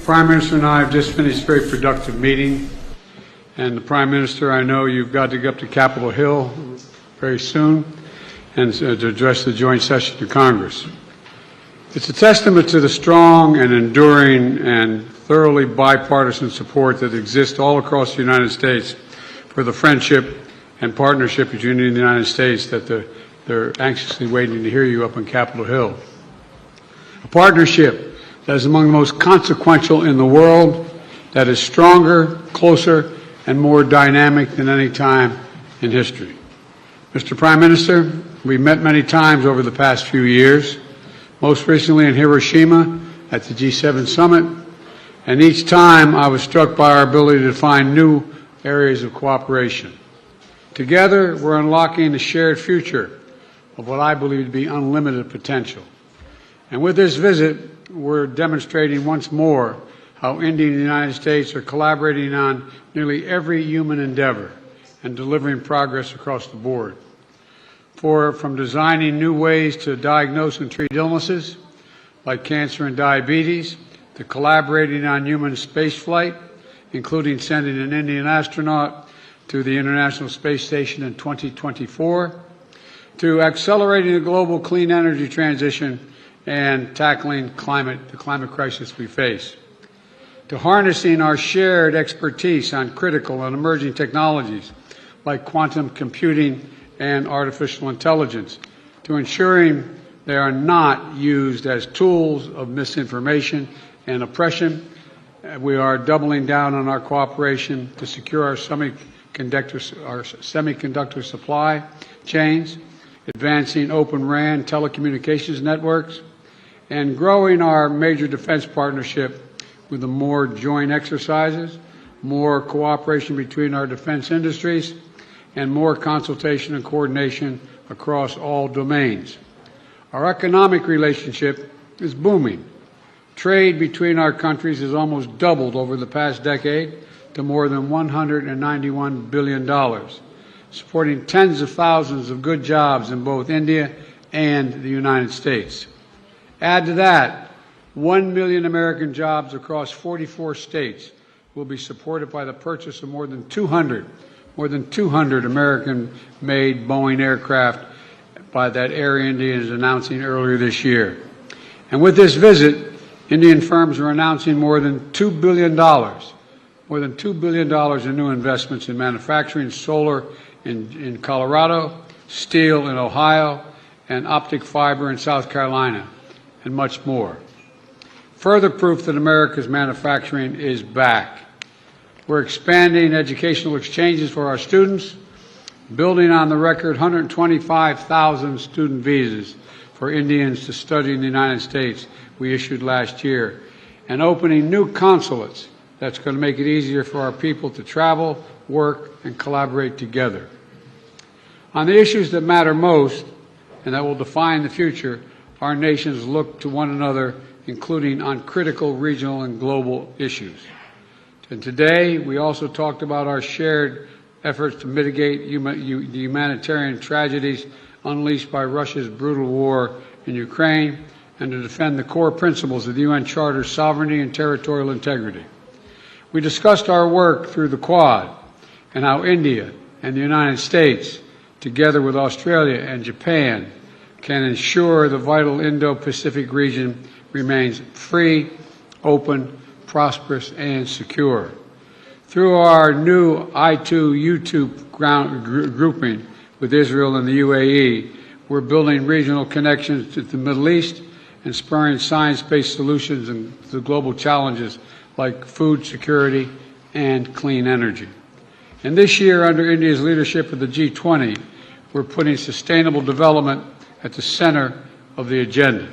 Prime Minister and I have just finished a very productive meeting, and the Prime Minister, I know you've got to get up to Capitol Hill very soon and to address the joint session of Congress. It's a testament to the strong and enduring and thoroughly bipartisan support that exists all across the United States for the friendship and partnership between India and the United States that they're anxiously waiting to hear you up on Capitol Hill. A partnership that is among the most consequential in the world, that is stronger, closer, and more dynamic than any time in history. Mr. Prime Minister, we've met many times over the past few years, most recently in Hiroshima at the G7 summit, and each time I was struck by our ability to find new areas of cooperation. Together, we're unlocking the shared future of what I believe to be unlimited potential. And with this visit, we're demonstrating once more how India and the United States are collaborating on nearly every human endeavor and delivering progress across the board. From designing new ways to diagnose and treat illnesses like cancer and diabetes, to collaborating on human spaceflight, including sending an Indian astronaut to the International Space Station in 2024, to accelerating the global clean energy transition and tackling the climate crisis we face, to harnessing our shared expertise on critical and emerging technologies like quantum computing and artificial intelligence, to ensuring they are not used as tools of misinformation and oppression. We are doubling down on our cooperation to secure our semiconductor supply chains, advancing Open RAN telecommunications networks, and growing our major defense partnership with the more joint exercises, more cooperation between our defense industries, and more consultation and coordination across all domains. Our economic relationship is booming. Trade between our countries has almost doubled over the past decade to more than $191 billion, supporting tens of thousands of good jobs in both India and the United States. Add to that, 1 million American jobs across 44 states will be supported by the purchase of more than 200 American-made Boeing aircraft by that Air India is announcing earlier this year. And with this visit, Indian firms are announcing more than $2 billion in new investments in manufacturing, solar in Colorado, steel in Ohio, and optic fiber in South Carolina, and much more. Further proof that America's manufacturing is back. We're expanding educational exchanges for our students, building on the record 125,000 student visas for Indians to study in the United States we issued last year, and opening new consulates that's going to make it easier for our people to travel, work, and collaborate together. On the issues that matter most and that will define the future, our nations look to one another, including on critical regional and global issues. And today, we also talked about our shared efforts to mitigate the humanitarian tragedies unleashed by Russia's brutal war in Ukraine and to defend the core principles of the UN Charter's sovereignty and territorial integrity. We discussed our work through the Quad and how India and the United States, together with Australia and Japan, can ensure the vital Indo-Pacific region remains free, open, prosperous, and secure. Through our new I2U2 grouping with Israel and the UAE, we're building regional connections to the Middle East and spurring science-based solutions to global challenges like food security and clean energy. And this year, under India's leadership of the G20, we're putting sustainable development at the center of the agenda.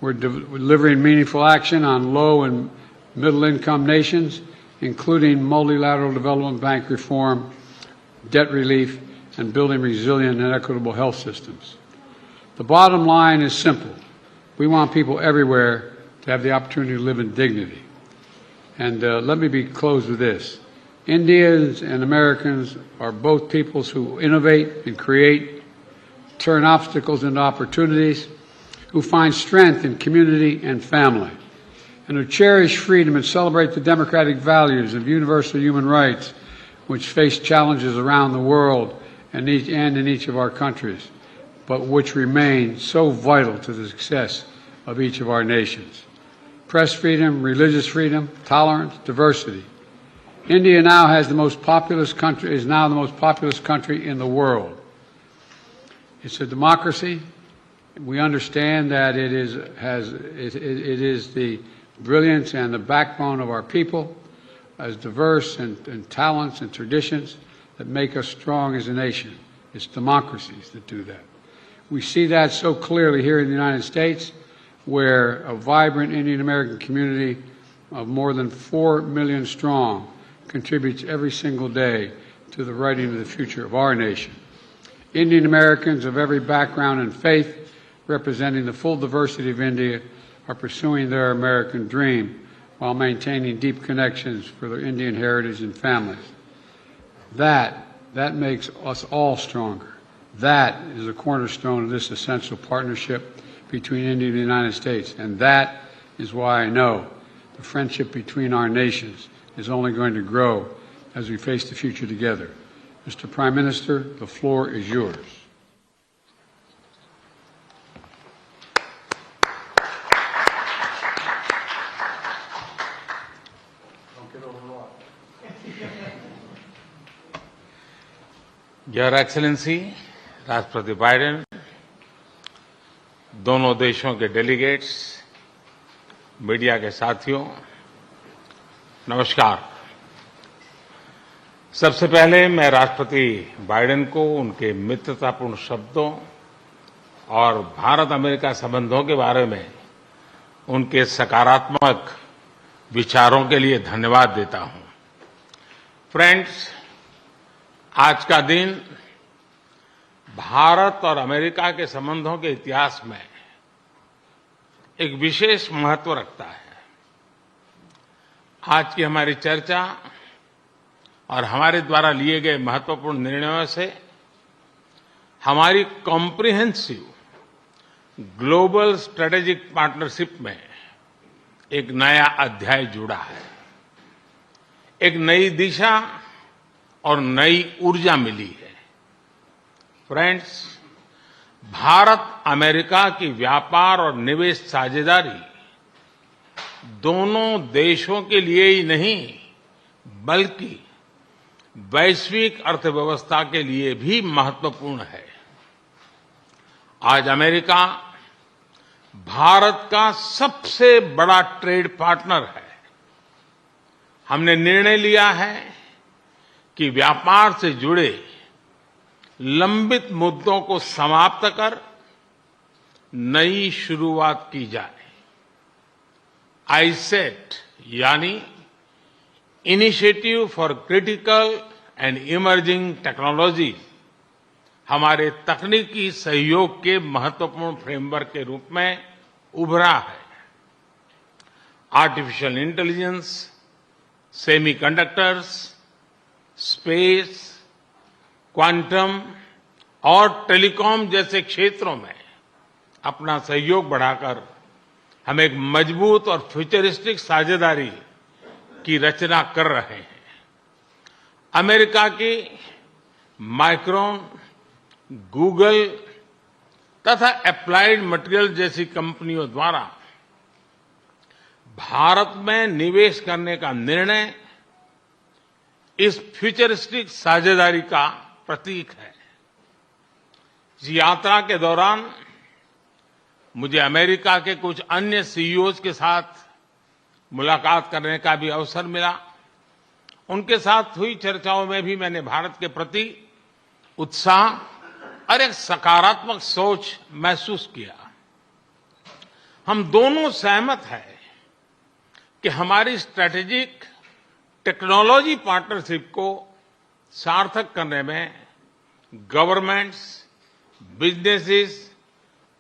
We're delivering meaningful action on low and middle-income nations, including multilateral development bank reform, debt relief, and building resilient and equitable health systems. The bottom line is simple. We want people everywhere to have the opportunity to live in dignity. And let me close with this. Indians and Americans are both peoples who innovate and create, turn obstacles into opportunities, who find strength in community and family. and to cherish freedom and celebrate the democratic values of universal human rights which face challenges around the world and in each of our countries, but which remain so vital to the success of each of our nations. Press freedom, religious freedom, tolerance, diversity. India now is the most populous country in the world. It's a democracy. We understand that it is the brilliance and the backbone of our people, as diverse and talents and traditions that make us strong as a nation. It's democracies that do that. We see that so clearly here in the United States, where a vibrant Indian American community of more than 4 million strong contributes every single day to the writing of the future of our nation. Indian Americans of every background and faith, representing the full diversity of India, are pursuing their American dream while maintaining deep connections for their Indian heritage and families. That makes us all stronger. That is a cornerstone of this essential partnership between India and the United States. And that is why I know the friendship between our nations is only going to grow as we face the future together. Mr. Prime Minister, the floor is yours. Your excellency राष्ट्रपति Biden, दोनों देशों के delegates, media के साथियों, नमस्कार। सबसे पहले मैं राष्ट्रपति बाइडेन को उनके मित्रतापूर्ण शब्दों और भारत अमेरिका संबंधों के बारे में उनके सकारात्मक विचारों के लिए धन्यवाद देता हूं। फ्रेंड्स, आज का दिन भारत और अमेरिका के संबंधों के इतिहास में एक विशेष महत्व रखता है। आज की हमारी चर्चा और हमारे द्वारा लिए गए महत्वपूर्ण निर्णयों से हमारी कॉम्प्रिहेंसिव ग्लोबल स्ट्रेटेजिक पार्टनरशिप में एक नया अध्याय जुड़ा है। एक नई दिशा और नई ऊर्जा मिली है। फ्रेंड्स, भारत अमेरिका की व्यापार और निवेश साझेदारी दोनों देशों के लिए ही नहीं, बल्कि वैश्विक अर्थव्यवस्था के लिए भी महत्वपूर्ण है। आज अमेरिका भारत का सबसे बड़ा ट्रेड पार्टनर है। हमने निर्णय लिया है कि व्यापार से जुड़े लंबित मुद्दों को समाप्त कर नई शुरुआत की जाए। आईसेट यानी initiative for critical and emerging technology हमारे तकनीकी सहयोग के महत्वपूर्ण फ्रेमवर्क के रूप में उभरा है। Artificial intelligence, semiconductors, space, quantum और टेलीकॉम जैसे क्षेत्रों में अपना सहयोग बढ़ाकर हम एक मजबूत और फ्यूचरिस्टिक साझेदारी की रचना कर रहे हैं। अमेरिका की माइक्रोन, गूगल तथा एप्लाइड मटेरियल जैसी कंपनियों द्वारा भारत में निवेश करने का निर्णय इस फ्यूचरिस्टिक साझेदारी का प्रतीक है। इस यात्रा के दौरान मुझे अमेरिका के कुछ अन्य सीईओज के साथ मुलाकात करने का भी अवसर मिला। उनके साथ हुई चर्चाओं में भी मैंने भारत के प्रति उत्साह और एक सकारात्मक सोच महसूस किया। हम दोनों सहमत हैं कि हमारी स्ट्रैटेजिक टेक्नोलॉजी पार्टनरशिप को सार्थक करने में गवर्नमेंट्स, बिजनेसेस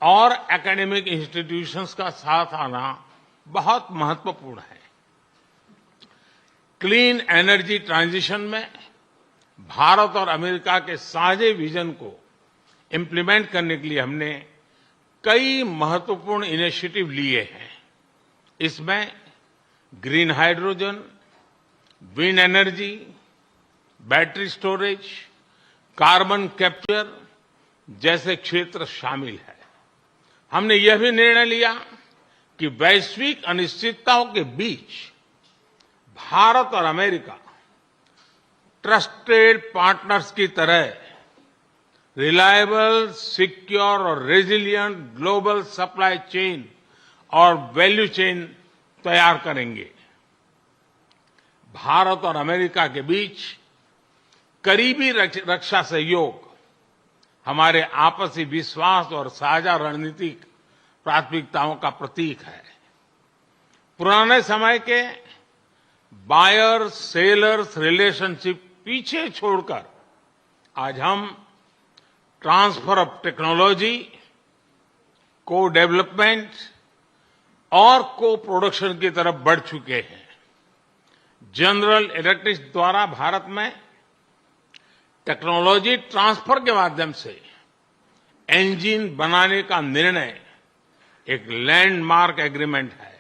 और एकेडमिक इंस्टीट्यूशंस का साथ आना बहुत महत्वपूर्ण है। क्लीन एनर्जी ट्रांजिशन में भारत और अमेरिका के साझे विजन को इम्प्लीमेंट करने के लिए हमने कई महत्वपूर्ण इनिशिएटिव लिए हैं। इसमें green hydrogen, wind energy, battery storage, carbon capture जैसे क्षेत्र शामिल है। हमने यह भी निर्णय लिया कि वैश्विक अनिश्चितताओं के बीच भारत और अमेरिका ट्रस्टेड पार्टनर्स की तरह रिलायबल, सिक्योर और रेजिलिएंट ग्लोबल सप्लाई चेन और वैल्यू चेन तैयार करेंगे। भारत और अमेरिका के बीच करीबी रक्षा सहयोग हमारे आपसी विश्वास और साझा रणनीतिक प्राथमिकताओं का प्रतीक है। पुराने समय के बायर सेलर्स रिलेशनशिप पीछे छोड़कर आज हम ट्रांसफर ऑफ टेक्नोलॉजी, को डेवलपमेंट और को प्रोडक्शन की तरफ बढ़ चुके हैं। जनरल इलेक्ट्रिक द्वारा भारत में टेक्नोलॉजी ट्रांसफर के माध्यम से इंजन बनाने का निर्णय एक लैंडमार्क एग्रीमेंट है।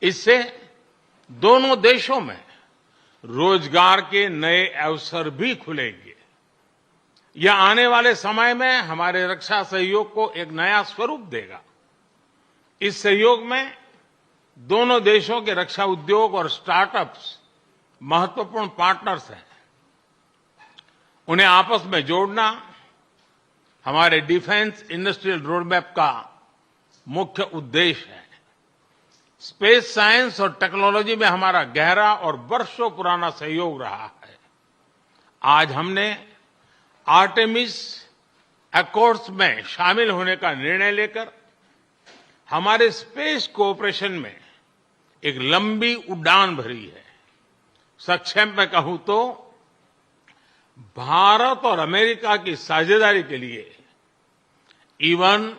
इससे दोनों देशों में रोजगार के नए अवसर भी खुलेंगे। यह आने वाले समय में हमारे रक्षा सहयोग को एक नया स्वरूप देगा। इस सहयोग में दोनों देशों के रक्षा उद्योग और स्टार्टअप्स महत्वपूर्ण पार्टनर्स हैं। उन्हें आपस में जोड़ना हमारे डिफेंस इंडस्ट्रियल रोडमैप का मुख्य उद्देश्य है। स्पेस साइंस और टेक्नोलॉजी में हमारा गहरा और वर्षों पुराना सहयोग रहा है। आज हमने आर्टेमिस अकॉर्ड्स में शामिल होने का निर्णय लेकर हमारे स्पेस कोऑपरेशन में एक लंबी उड़ान भरी है। संक्षेप में कहूं तो भारत और अमेरिका की साझेदारी के लिए even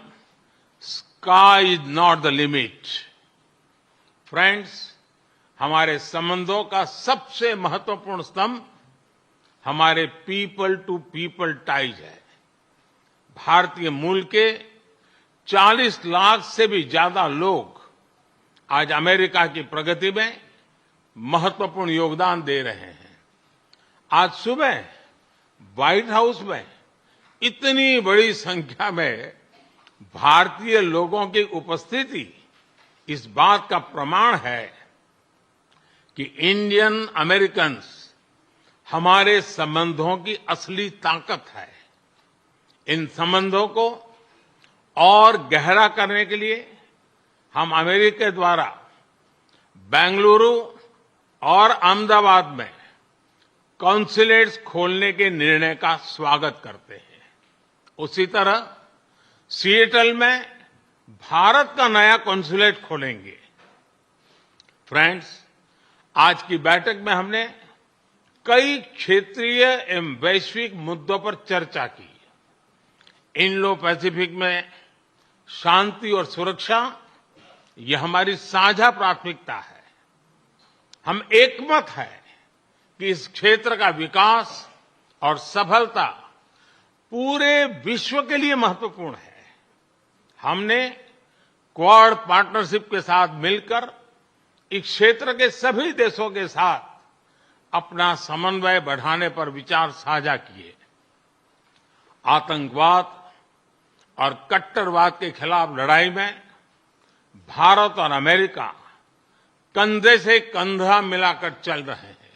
sky is not the limit. Friends, हमारे संबंधों का सबसे महत्वपूर्ण स्तंभ हमारे पीपल टू पीपल टाइज है। भारतीय मूल के 40 लाख से भी ज्यादा लोग आज अमेरिका की प्रगति में महत्वपूर्ण योगदान दे रहे हैं। आज सुबह व्हाइट हाउस में इतनी बड़ी संख्या में भारतीय लोगों की उपस्थिति इस बात का प्रमाण है कि इंडियन अमेरिकन्स हमारे संबंधों की असली ताकत है। इन संबंधों को और गहरा करने के लिए हम अमेरिका द्वारा बेंगलुरु और अहमदाबाद में कॉन्सुलेट्स खोलने के निर्णय का स्वागत करते हैं। उसी तरह सिएटल में भारत का नया कॉन्सुलेट खोलेंगे। फ्रेंड्स, आज की बैठक में हमने कई क्षेत्रीय एवं वैश्विक मुद्दों पर चर्चा की। इंडो पैसिफिक में शांति और सुरक्षा यह हमारी साझा प्राथमिकता है। हम एकमत है कि इस क्षेत्र का विकास और सफलता पूरे विश्व के लिए महत्वपूर्ण है। हमने क्वाड पार्टनरशिप के साथ मिलकर इस क्षेत्र के सभी देशों के साथ अपना समन्वय बढ़ाने पर विचार साझा किए। आतंकवाद और कट्टरवाद के खिलाफ लड़ाई में भारत और अमेरिका कंधे से कंधा मिलाकर चल रहे हैं।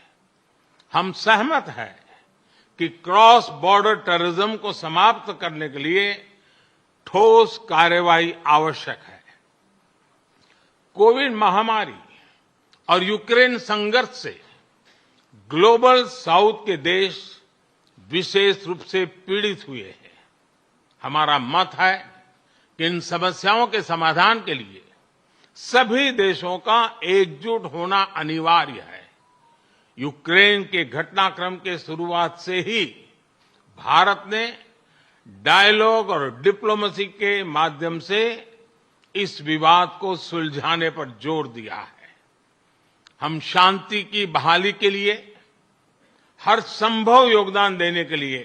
हम सहमत हैं कि क्रॉस बॉर्डर टेररिज्म को समाप्त करने के लिए ठोस कार्रवाई आवश्यक है। कोविड महामारी और यूक्रेन संघर्ष से ग्लोबल साउथ के देश विशेष रूप से पीड़ित हुए हैं। हमारा मत है कि इन समस्याओं के समाधान के लिए सभी देशों का एकजुट होना अनिवार्य है। यूक्रेन के घटनाक्रम के शुरुआत से ही भारत ने डायलॉग और डिप्लोमेसी के माध्यम से इस विवाद को सुलझाने पर जोर दिया है। हम शांति की बहाली के लिए हर संभव योगदान देने के लिए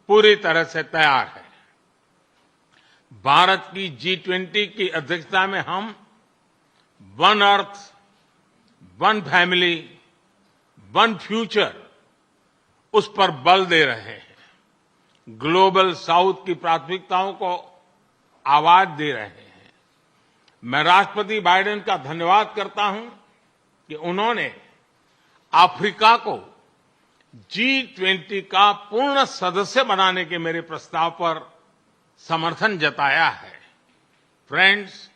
पूरी तरह से तैयार है। भारत की G20 की अध्यक्षता में हम one earth one family, one future, उस पर बल दे रहे हैं। ग्लोबल साउथ की प्राथमिकताओं को आवाज दे रहे हैं। मैं राष्ट्रपति बाइडेन का धन्यवाद करता हूं कि उन्होंने अफ्रीका को G20 का पूर्ण सदस्य बनाने के मेरे प्रस्ताव पर समर्थन जताया है। फ्रेंड्स,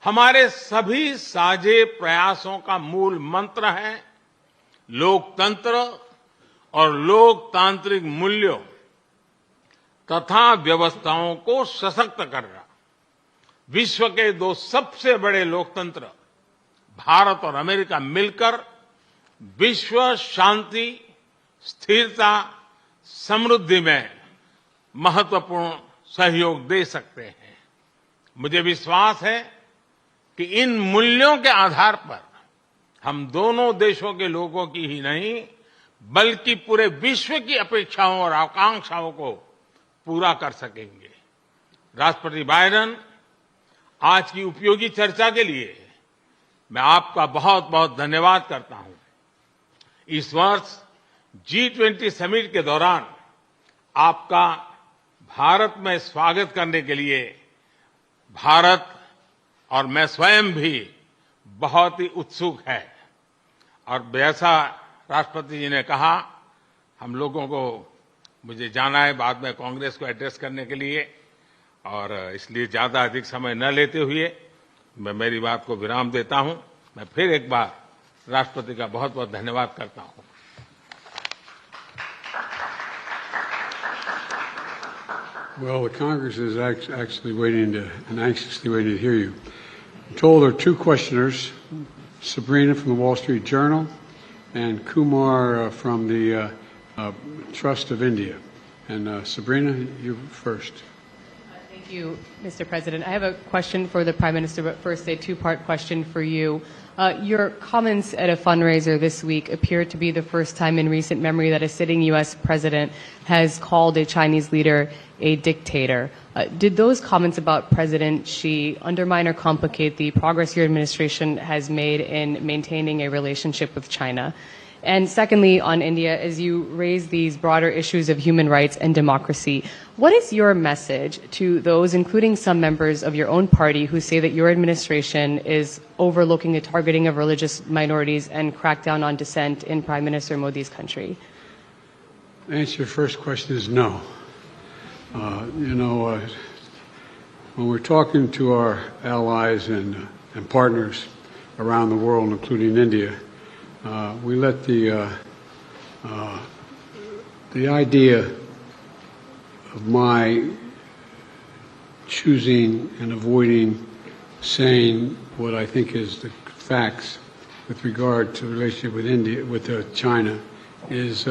हमारे सभी साझे प्रयासों का मूल मंत्र है लोकतंत्र और लोकतांत्रिक मूल्यों तथा व्यवस्थाओं को सशक्त करना। विश्व के दो सबसे बड़े लोकतंत्र भारत और अमेरिका मिलकर विश्व शांति, स्थिरता, समृद्धि में महत्वपूर्ण सहयोग दे सकते हैं। मुझे विश्वास है कि इन मूल्यों के आधार पर हम दोनों देशों के लोगों की ही नहीं बल्कि पूरे विश्व की अपेक्षाओं और आकांक्षाओं को पूरा कर सकेंगे। राष्ट्रपति बाइडेन, आज की उपयोगी चर्चा के लिए मैं आपका बहुत बहुत धन्यवाद करता हूं। इस वर्ष G20 समिट के दौरान आपका भारत में स्वागत करने के लिए भारत और मैं स्वयं भी बहुत ही उत्सुक है। और जैसा राष्ट्रपति जी ने कहा, हम लोगों को मुझे जाना है बाद में कांग्रेस को एड्रेस करने के लिए, और इसलिए ज्यादा अधिक समय न लेते हुए मैं मेरी बात को विराम देता हूं। मैं फिर एक बार राष्ट्रपति का बहुत बहुत धन्यवाद करता हूं। Well, the Congress is actually waiting and anxiously waiting to hear you. I'm told there are two questioners, Sabrina from the Wall Street Journal and Kumar from the Trust of India. And Sabrina, you first. Thank you, Mr. President. I have a question for the Prime Minister, but first a two-part question for you. Your comments at a fundraiser this week appear to be the first time in recent memory that a sitting U.S. president has called a Chinese leader a dictator. Did those comments about President Xi undermine or complicate the progress your administration has made in maintaining a relationship with China? And secondly, on India, as you raise these broader issues of human rights and democracy, what is your message to those, including some members of your own party, who say that your administration is overlooking the targeting of religious minorities and crackdown on dissent in Prime Minister Modi's country? The answer to your first question is no. When we're talking to our allies and partners around the world, including India, we let the idea of my choosing and avoiding saying what I think is the facts with regard to the relationship with India, with China, is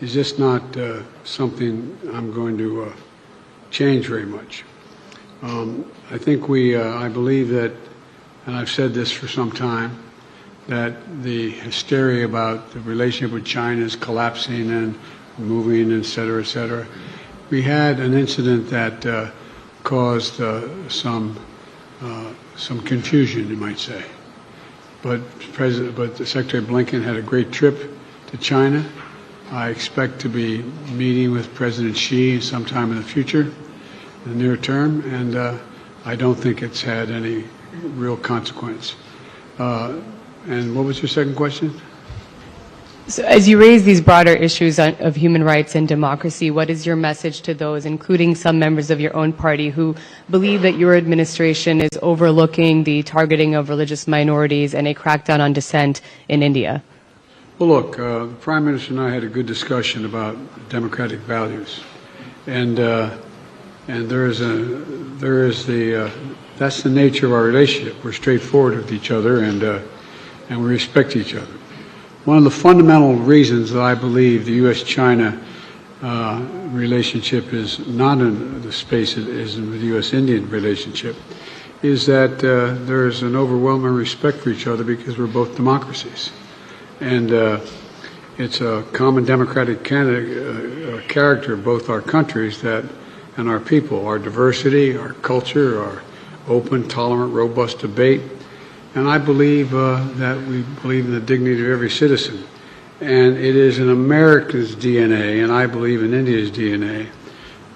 just not something I'm going to change very much. I think I believe that, and I've said this for some time, that the hysteria about the relationship with China is collapsing and moving, et cetera, we had an incident that caused some confusion, you might say. But Secretary Blinken had a great trip to China. I expect to be meeting with President Xi sometime in the future, in the near term, and I don't think it's had any real consequence. And what was your second question? So as you raise these broader issues of human rights and democracy, what is your message to those, including some members of your own party, who believe that your administration is overlooking the targeting of religious minorities and a crackdown on dissent in India? Well, look, the Prime Minister and I had a good discussion about democratic values, and that's the nature of our relationship. We're straightforward with each other, and we respect each other. One of the fundamental reasons that I believe the U.S.-China relationship is not in the space it is in the U.S.-Indian relationship is that there's an overwhelming respect for each other because we're both democracies. And it's a common democratic character of both our countries and our people, our diversity, our culture, our open, tolerant, robust debate. and I believe that we believe in the dignity of every citizen. And it is in America's DNA, and I believe in India's DNA,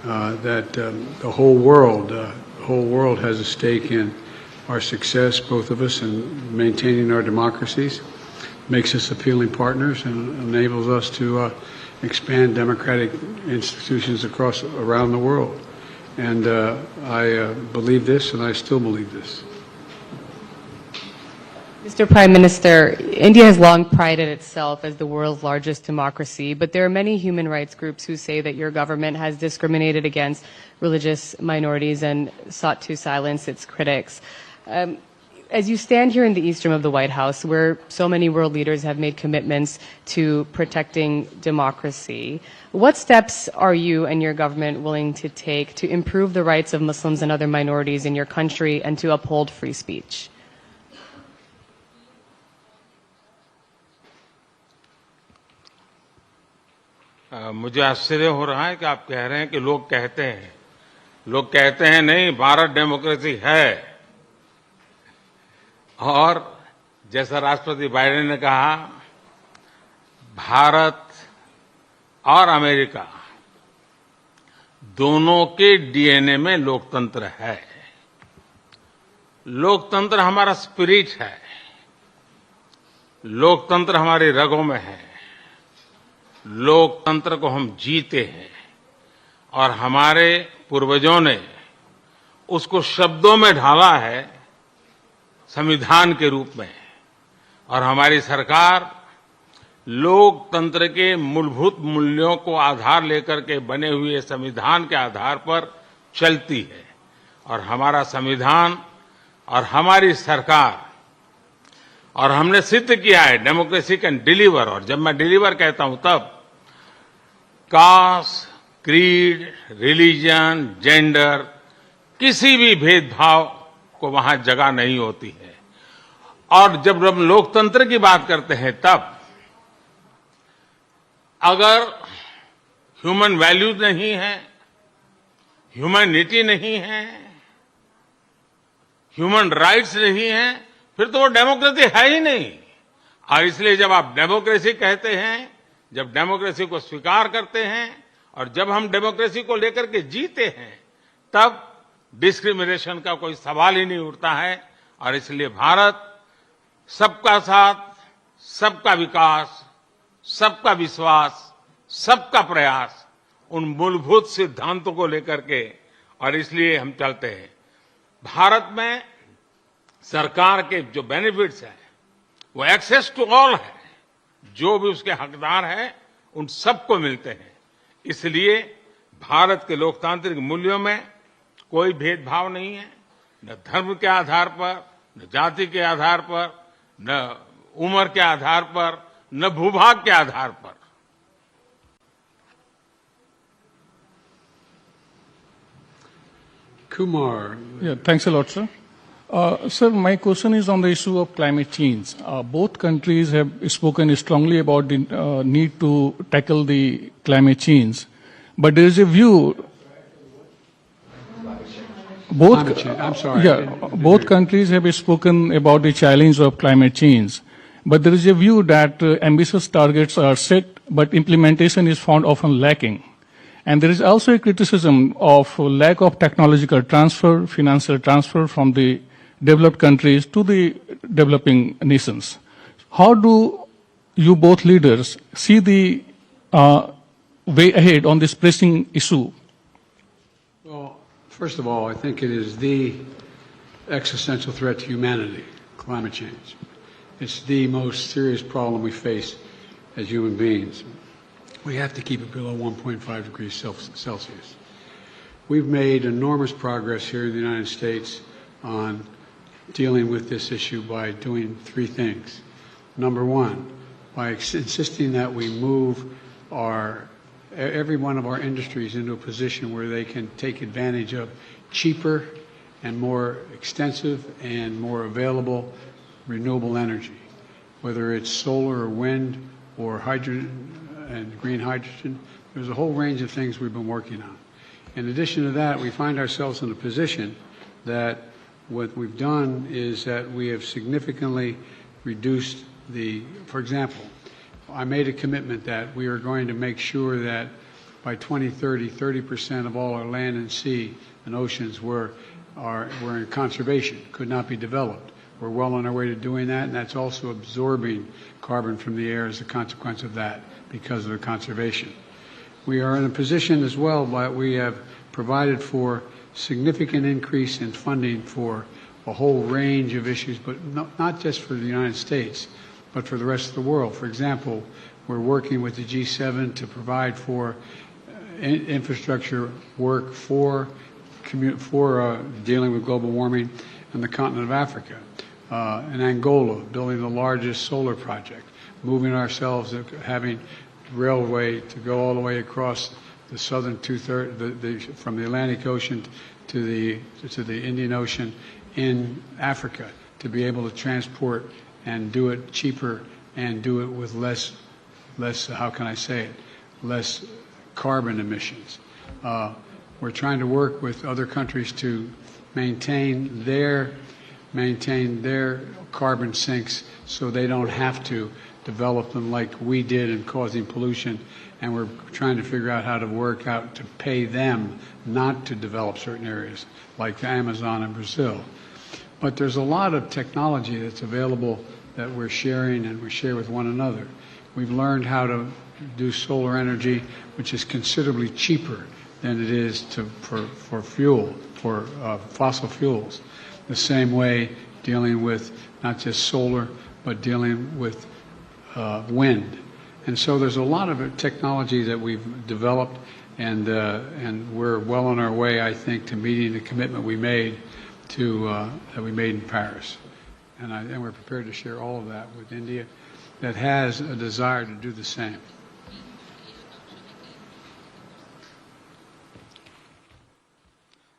that the whole world has a stake in our success, both of us, in maintaining our democracies, makes us appealing partners, and enables us to expand democratic institutions around the world. And I believe this, and I still believe this. Mr. Prime Minister, India has long prided itself as the world's largest democracy, but there are many human rights groups who say that your government has discriminated against religious minorities and sought to silence its critics. As you stand here in the east room of the White House, where so many world leaders have made commitments to protecting democracy, what steps are you and your government willing to take to improve the rights of Muslims and other minorities in your country and to uphold free speech? मुझे आश्चर्य हो रहा है कि आप कह रहे हैं कि लोग कहते हैं नहीं, भारत डेमोक्रेसी है। और जैसा राष्ट्रपति बाइडेन ने कहा, भारत और अमेरिका दोनों के डीएनए में लोकतंत्र है। लोकतंत्र हमारा स्पिरिट है, लोकतंत्र हमारी रगों में है, लोकतंत्र को हम जीते हैं और हमारे पूर्वजों ने उसको शब्दों में ढाला है संविधान के रूप में। और हमारी सरकार लोकतंत्र के मूलभूत मूल्यों को आधार लेकर के बने हुए संविधान के आधार पर चलती है। और हमारा संविधान और हमारी सरकार, और हमने सिद्ध किया है डेमोक्रेसी कैन डिलीवर। और जब मैं डिलीवर कहता हूं तब कास्ट, क्रीड, रिलीजन, जेंडर, किसी भी भेदभाव को वहां जगह नहीं होती है। और जब हम लोकतंत्र की बात करते हैं तब अगर ह्यूमन वैल्यूज नहीं है, ह्यूमैनिटी नहीं है, ह्यूमन राइट्स नहीं है, फिर तो वो डेमोक्रेसी है ही नहीं। और इसलिए जब आप डेमोक्रेसी कहते हैं, जब डेमोक्रेसी को स्वीकार करते हैं और जब हम डेमोक्रेसी को लेकर के जीते हैं, तब डिस्क्रिमिनेशन का कोई सवाल ही नहीं उठता है। और इसलिए भारत सबका साथ, सबका विकास, सबका विश्वास, सबका प्रयास, उन मूलभूत सिद्धांतों को लेकर के, और इसलिए हम चलते हैं। भारत में सरकार के जो बेनिफिट्स हैं वो एक्सेस टू ऑल है, जो भी उसके हकदार हैं उन सबको मिलते हैं। इसलिए भारत के लोकतांत्रिक मूल्यों में कोई भेदभाव नहीं है, न धर्म के आधार पर, न जाति के आधार पर, न उम्र के आधार पर, न भूभाग के आधार पर। Kumar. Yeah, thanks a lot, sir. Sir, my question is on the issue of climate change. Both countries have spoken strongly about the need to tackle the climate change, but there is a view. I'm sorry. Yeah, both countries have spoken about the challenge of climate change, but there is a view that ambitious targets are set, but implementation is found often lacking. And there is also a criticism of lack of technological transfer, financial transfer from the developed countries to the developing nations. How do you both leaders see the way ahead on this pressing issue? Well, first of all, I think it is the existential threat to humanity, climate change. It's the most serious problem we face as human beings. We have to keep it below 1.5 degrees Celsius. We've made enormous progress here in the United States on dealing with this issue by doing three things. Number one, by insisting that we move every one of our industries into a position where they can take advantage of cheaper and more extensive and more available renewable energy, whether it's solar or wind or hydrogen and green hydrogen. There's a whole range of things we've been working on. In addition to that, we find ourselves in a position that what we've done is that we have significantly reduced for example, I made a commitment that we are going to make sure that by 2030, 30% of all our land and sea and oceans were in conservation, could not be developed. We're well on our way to doing that, and that's also absorbing carbon from the air as a consequence of that because of the conservation. We are in a position as well, but we have provided for significant increase in funding for a whole range of issues, but not just for the United States, but for the rest of the world. For example, we're working with the G7 to provide for infrastructure work for dealing with global warming on the continent of Africa. In Angola, building the largest solar project, moving ourselves, having railway to go all the way across the southern two-thirds, from the Atlantic Ocean to the Indian Ocean in Africa, to be able to transport and do it cheaper and do it with less, how can I say it, less carbon emissions. We're trying to work with other countries to maintain their carbon sinks so they don't have to develop them like we did in causing pollution, and we're trying to figure out how to work out to pay them not to develop certain areas like the Amazon and Brazil. But there's a lot of technology that's available that we're sharing and we share with one another. We've learned how to do solar energy, which is considerably cheaper than it is for fossil fuels. The same way dealing with not just solar, but dealing with wind. And so there's a lot of technology that we've developed, and we're well on our way, I think, to meeting the commitment we made that we made in Paris. And we're prepared to share all of that with India that has a desire to do the same.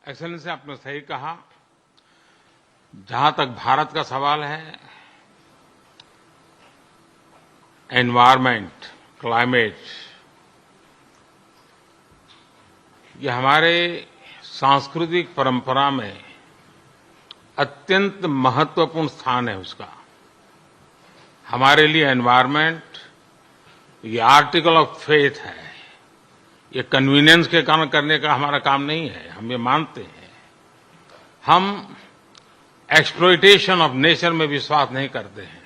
Excellency, आपने सही कहा। जहां तक भारत का सवाल है, environment, climate, ये हमारे सांस्कृतिक परंपरा में अत्यंत महत्वपूर्ण स्थान है उसका। हमारे लिए एनवायरमेंट ये आर्टिकल ऑफ फेथ है। ये कन्वीनियंस के कारण करने का हमारा काम नहीं है, हम ये मानते हैं। हम एक्सप्लॉयटेशन ऑफ नेचर में विश्वास नहीं करते हैं।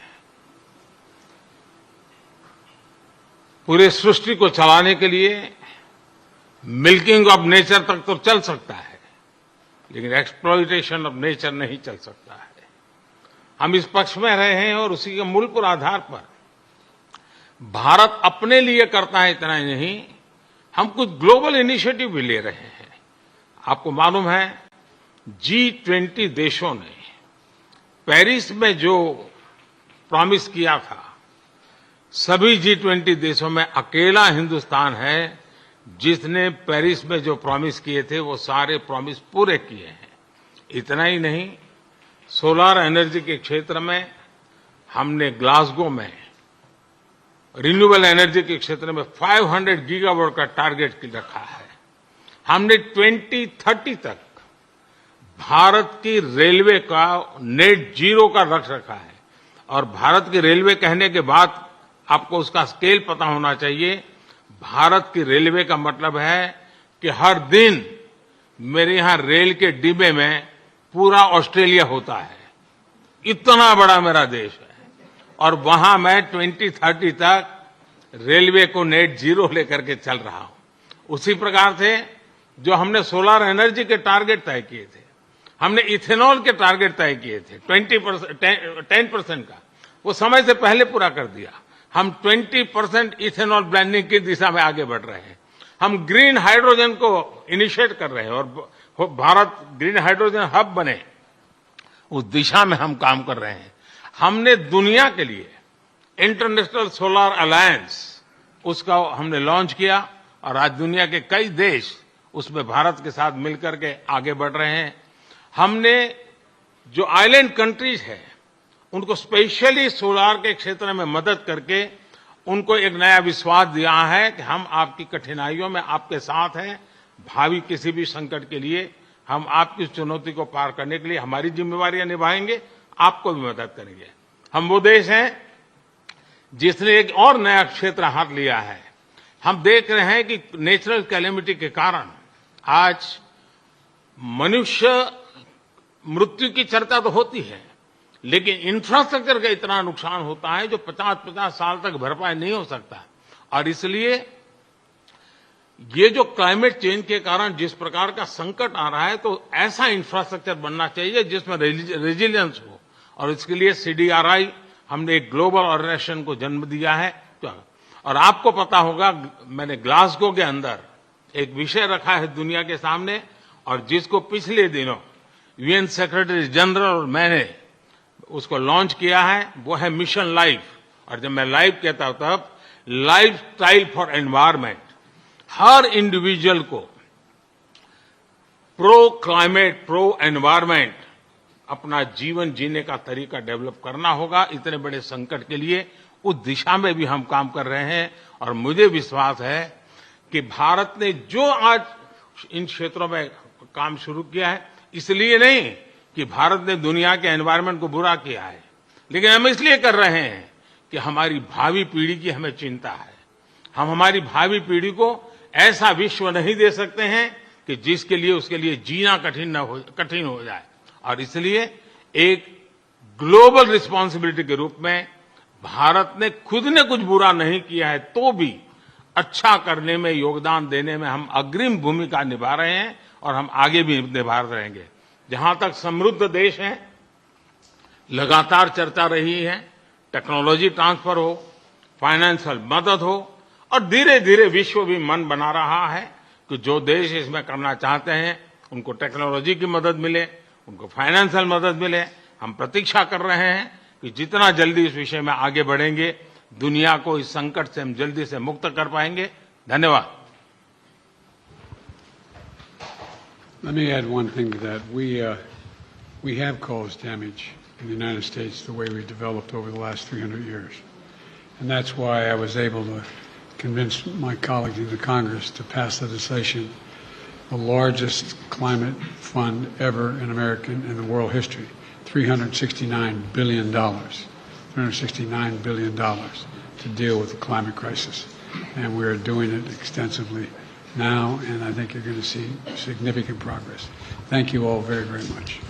पूरे सृष्टि को चलाने के लिए मिल्किंग ऑफ नेचर तक तो चल सकता है, लेकिन एक्सप्लॉयटेशन ऑफ नेचर नहीं चल सकता है। हम इस पक्ष में रहे हैं और उसी के मूलभूत आधार पर भारत अपने लिए करता है, इतना ही नहीं, हम कुछ ग्लोबल इनिशिएटिव भी ले रहे हैं। आपको मालूम है, G20 देशों ने पेरिस में जो प्रॉमिस किया था, सभी G20 देशों में अकेला हिंदुस्तान है जिसने पेरिस में जो प्रॉमिस किए थे वो सारे प्रॉमिस पूरे किए हैं। इतना ही नहीं, सोलर एनर्जी के क्षेत्र में हमने ग्लासगो में रिन्यूएबल एनर्जी के क्षेत्र में 500 गीगावाट का टारगेट रखा है। हमने 2030 तक भारत की रेलवे का नेट जीरो का लक्ष्य रखा है। और भारत की रेलवे कहने के बाद आपको उसका स्केल पता होना चाहिए। भारत की रेलवे का मतलब है कि हर दिन मेरे यहां रेल के डिब्बे में पूरा ऑस्ट्रेलिया होता है। इतना बड़ा मेरा देश है और वहां मैं 2030 तक रेलवे को नेट जीरो लेकर के चल रहा हूं। उसी प्रकार से जो हमने सोलर एनर्जी के टारगेट तय किए थे, हमने इथेनॉल के टारगेट तय किए थे 10% का, वो समय से पहले पूरा कर दिया। हम 20% इथेनॉल ब्लेंडिंग की दिशा में आगे बढ़ रहे हैं। हम ग्रीन हाइड्रोजन को इनिशिएट कर रहे हैं और भारत ग्रीन हाइड्रोजन हब बने, उस दिशा में हम काम कर रहे हैं। हमने दुनिया के लिए इंटरनेशनल सोलर अलायंस उसका हमने लॉन्च किया और आज दुनिया के कई देश उसमें भारत के साथ मिलकर के आगे बढ़ रहे हैं। हमने जो आइलैंड कंट्रीज है उनको स्पेशली सोलार के क्षेत्र में मदद करके उनको एक नया विश्वास दिया है कि हम आपकी कठिनाइयों में आपके साथ हैं। भावी किसी भी संकट के लिए हम आपकी चुनौती को पार करने के लिए हमारी जिम्मेवारियां निभाएंगे, आपको भी मदद करेंगे। हम वो देश हैं जिसने एक और नया क्षेत्र हाथ लिया है। हम देख रहे हैं कि नेचुरल कैलेमिटी के कारण आज मनुष्य मृत्यु की चर्चा तो होती है, लेकिन इंफ्रास्ट्रक्चर का इतना नुकसान होता है जो 50-50 साल तक भरपाई नहीं हो सकता। और इसलिए ये जो क्लाइमेट चेंज के कारण जिस प्रकार का संकट आ रहा है, तो ऐसा इंफ्रास्ट्रक्चर बनना चाहिए जिसमें रेजिलियंस हो। और इसके लिए CDRI हमने एक ग्लोबल ऑर्गेनाइजेशन को जन्म दिया है। और आपको पता होगा, मैंने ग्लासगो के अंदर एक विषय रखा है दुनिया के सामने, और जिसको पिछले दिनों UN सेक्रेटरी जनरल और मैंने उसको लॉन्च किया है, वो है मिशन लाइफ। और जब मैं लाइफ कहता हूं तब life style for environment. Her individual को प्रो क्लाइमेट, प्रो एनवायरमेंट अपना जीवन जीने का तरीका डेवलप करना होगा। इतने बड़े संकट के लिए उस दिशा में भी हम काम कर रहे हैं। और मुझे विश्वास है कि भारत ने जो आज इन क्षेत्रों में काम शुरू किया है, इसलिए नहीं कि भारत ने दुनिया के एनवायरमेंट को बुरा किया है, लेकिन हम इसलिए कर रहे हैं कि हमारी भावी पीढ़ी की हमें चिंता है। हम हमारी भावी पीढ़ी को ऐसा विश्व नहीं दे सकते हैं कि जिसके लिए उसके लिए जीना कठिन हो जाए। और इसलिए एक ग्लोबल रिस्पांसिबिलिटी के रूप में भारत ने खुद ने कुछ बुरा नहीं किया है तो भी अच्छा करने में, योगदान देने में हम अग्रिम भूमिका निभा रहे हैं और हम आगे भी निभा रहेंगे। जहां तक समृद्ध देश हैं, लगातार चर्चा रही है, टेक्नोलॉजी ट्रांसफर हो, फाइनेंशियल मदद हो, और धीरे धीरे विश्व भी मन बना रहा है कि जो देश इसमें करना चाहते हैं उनको टेक्नोलॉजी की मदद मिले, उनको फाइनेंशियल मदद मिले। हम प्रतीक्षा कर रहे हैं कि जितना जल्दी इस विषय में आगे बढ़ेंगे, दुनिया को इस संकट से हम जल्दी से मुक्त कर पाएंगे। धन्यवाद। Let me add one thing to that. We have caused damage in the United States the way we've developed over the last 300 years. And that's why I was able to convince my colleagues in the Congress to pass legislation, the largest climate fund ever in American and the world history, $369 billion. $369 billion to deal with the climate crisis. And we're doing it extensively now, and I think you're going to see significant progress. Thank you all very, very much.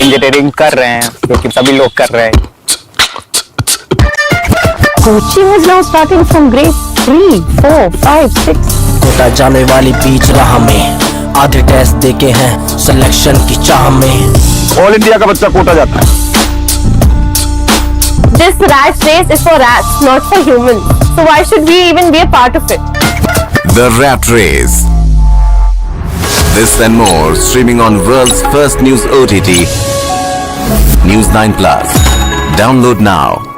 Engineering कर रहे हैं, जो कि सभी लोग कर रहे हैं। Coaching is now starting from grade 3, 4, 5, 6. Kota जाने वाली बीच राह में आधे टेस्ट देके हैं सिलेक्शन की चाह में। ऑल इंडिया का बच्चा कोटा जाता है। This rat race is for rats, not for humans. So why should we even be a part of it? The Rat Race. This and more streaming on world's first news OTT, News 9 Plus. Download now.